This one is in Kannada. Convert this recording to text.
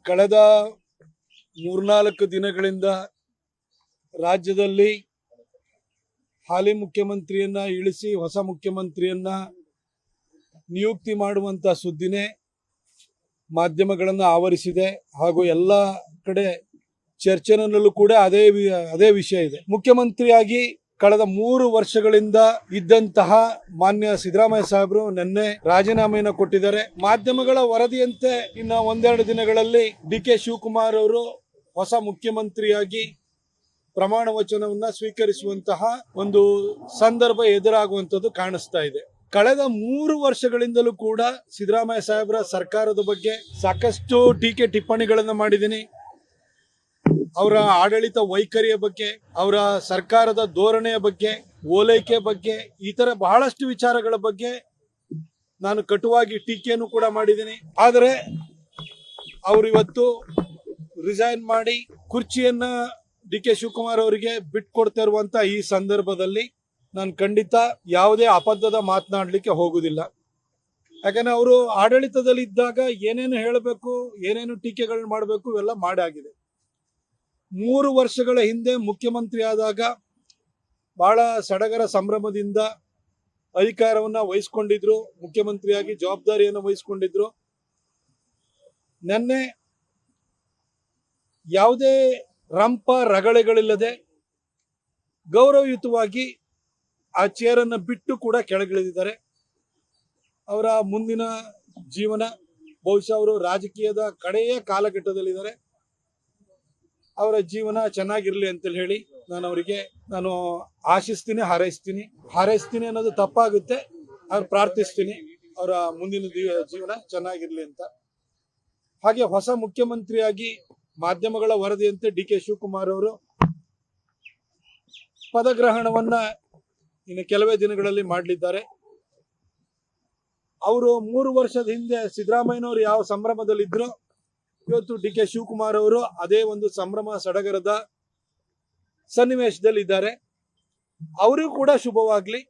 ಕಳೆದ 3-4 ದಿನಗಳಿಂದ ರಾಜ್ಯದಲ್ಲಿ ಹಾಲಿ ಮುಖ್ಯಮಂತ್ರಿಯನ್ನ ಇಳಿಸಿ ಹೊಸ ಮುಖ್ಯಮಂತ್ರಿಯನ್ನ ನಿಯುಕ್ತಿ ಮಾಡುವಂತ ಸುದ್ದಿನೇ ಮಾಧ್ಯಮಗಳನ್ನು ಆವರಿಸಿದೆ ಹಾಗೂ ಎಲ್ಲ ಕಡೆ ಚರ್ಚೆನಲ್ಲೂ ಕೂಡ ಅದೇ ವಿಷಯ ಇದೆ. ಮುಖ್ಯಮಂತ್ರಿಯಾಗಿ ಕಳೆದ 3 ವರ್ಷಗಳಿಂದ ಇದ್ದಂತಹ ಮಾನ್ಯ ಸಿದ್ದರಾಮಯ್ಯ ಸಾಹೇಬರು ನಿನ್ನೆ ರಾಜೀನಾಮೆಯನ್ನು ಕೊಟ್ಟಿದ್ದಾರೆ. ಮಾಧ್ಯಮಗಳ ವರದಿಯಂತೆ ಇನ್ನು 1-2 ದಿನಗಳಲ್ಲಿ ಡಿ.ಕೆ. ಶಿವಕುಮಾರ್ ಅವರು ಹೊಸ ಮುಖ್ಯಮಂತ್ರಿಯಾಗಿ ಪ್ರಮಾಣ ವಚನವನ್ನ ಸ್ವೀಕರಿಸುವಂತಹ ಒಂದು ಸಂದರ್ಭ ಎದುರಾಗುವಂತದ್ದು ಕಾಣಿಸ್ತಾ ಇದೆ. ಕಳೆದ 3 ವರ್ಷಗಳಿಂದಲೂ ಕೂಡ ಸಿದ್ದರಾಮಯ್ಯ ಸಾಹೇಬರ ಸರ್ಕಾರದ ಬಗ್ಗೆ ಸಾಕಷ್ಟು ಟೀಕೆ ಟಿಪ್ಪಣಿಗಳನ್ನು ಮಾಡಿದ್ದೀನಿ. ಅವರ ಆಡಳಿತ ವೈಖರಿಯ ಬಗ್ಗೆ, ಅವರ ಸರ್ಕಾರದ ಧೋರಣೆಯ ಬಗ್ಗೆ, ಓಲೈಕೆ ಬಗ್ಗೆ, ಈ ತರ ಬಹಳಷ್ಟು ವಿಚಾರಗಳ ಬಗ್ಗೆ ನಾನು ಕಟುವಾಗಿ ಟೀಕೆಯನ್ನು ಕೂಡ ಮಾಡಿದ್ದೀನಿ. ಆದರೆ ಅವರು ಇವತ್ತು ರಿಸೈನ್ ಮಾಡಿ ಕುರ್ಚಿಯನ್ನ ಡಿ.ಕೆ. ಶಿವಕುಮಾರ್ ಅವರಿಗೆ ಬಿಟ್ಕೊಡ್ತಾ ಇರುವಂತ ಈ ಸಂದರ್ಭದಲ್ಲಿ ನಾನು ಖಂಡಿತ ಯಾವುದೇ ಅಬದ್ಧದ ಮಾತನಾಡಲಿಕ್ಕೆ ಹೋಗುದಿಲ್ಲ. ಯಾಕಂದ್ರೆ ಅವರು ಆಡಳಿತದಲ್ಲಿ ಇದ್ದಾಗ ಏನೇನು ಹೇಳಬೇಕು, ಏನೇನು ಟೀಕೆಗಳನ್ನ ಮಾಡಬೇಕು ಇವೆಲ್ಲ ಮಾಡಾಗಿದೆ. 3 ವರ್ಷಗಳ ಹಿಂದೆ ಮುಖ್ಯಮಂತ್ರಿ ಆದಾಗ ಬಹಳ ಸಡಗರ ಸಂಭ್ರಮದಿಂದ ಅಧಿಕಾರವನ್ನ ವಹಿಸಿಕೊಂಡಿದ್ರು, ಮುಖ್ಯಮಂತ್ರಿಯಾಗಿ ಜವಾಬ್ದಾರಿಯನ್ನು ವಹಿಸಿಕೊಂಡಿದ್ರು. ನಿನ್ನೆ ಯಾವುದೇ ರಂಪ ರಗಳೆಗಳಿಲ್ಲದೆ ಗೌರವಯುತವಾಗಿ ಆ ಚೇರನ್ನು ಬಿಟ್ಟು ಕೂಡ ಕೆಳಗಿಳಿದಿದ್ದಾರೆ. ಅವರ ಮುಂದಿನ ಜೀವನ ಬಹುಶಃ ಅವರು ರಾಜಕೀಯದ ಕಡೆಯ ಕಾಲಘಟ್ಟದಲ್ಲಿದ್ದಾರೆ. ಅವರ ಜೀವನ ಚೆನ್ನಾಗಿರ್ಲಿ ಅಂತೇಳಿ ಹೇಳಿ ನಾನು ಆಶಿಸ್ತೀನಿ, ಹಾರೈಸ್ತೀನಿ ಅನ್ನೋದು ತಪ್ಪಾಗುತ್ತೆ. ಅವ್ರು ಪ್ರಾರ್ಥಿಸ್ತೀನಿ ಅವರ ಮುಂದಿನ ಜೀವನ ಚೆನ್ನಾಗಿರ್ಲಿ ಅಂತ. ಹಾಗೆ ಹೊಸ ಮುಖ್ಯಮಂತ್ರಿಯಾಗಿ ಮಾಧ್ಯಮಗಳ ವರದಿಯಂತೆ ಡಿ.ಕೆ. ಶಿವಕುಮಾರ್ ಅವರು ಪದಗ್ರಹಣವನ್ನ ಇನ್ನು ಕೆಲವೇ ದಿನಗಳಲ್ಲಿ ಮಾಡಲಿದ್ದಾರೆ. ಅವರು 3 ವರ್ಷದ ಹಿಂದೆ ಸಿದ್ದರಾಮಯ್ಯನವರು ಯಾವ ಸಂಭ್ರಮದಲ್ಲಿದ್ರು, ಇವತ್ತು ಡಿ.ಕೆ. ಶಿವಕುಮಾರ್ ಅವರು ಅದೇ ಒಂದು ಸಂಭ್ರಮ ಸಡಗರದ ಸನ್ನಿವೇಶದಲ್ಲಿ ಇದ್ದಾರೆ. ಅವರಿಗೂ ಕೂಡ ಶುಭವಾಗ್ಲಿ.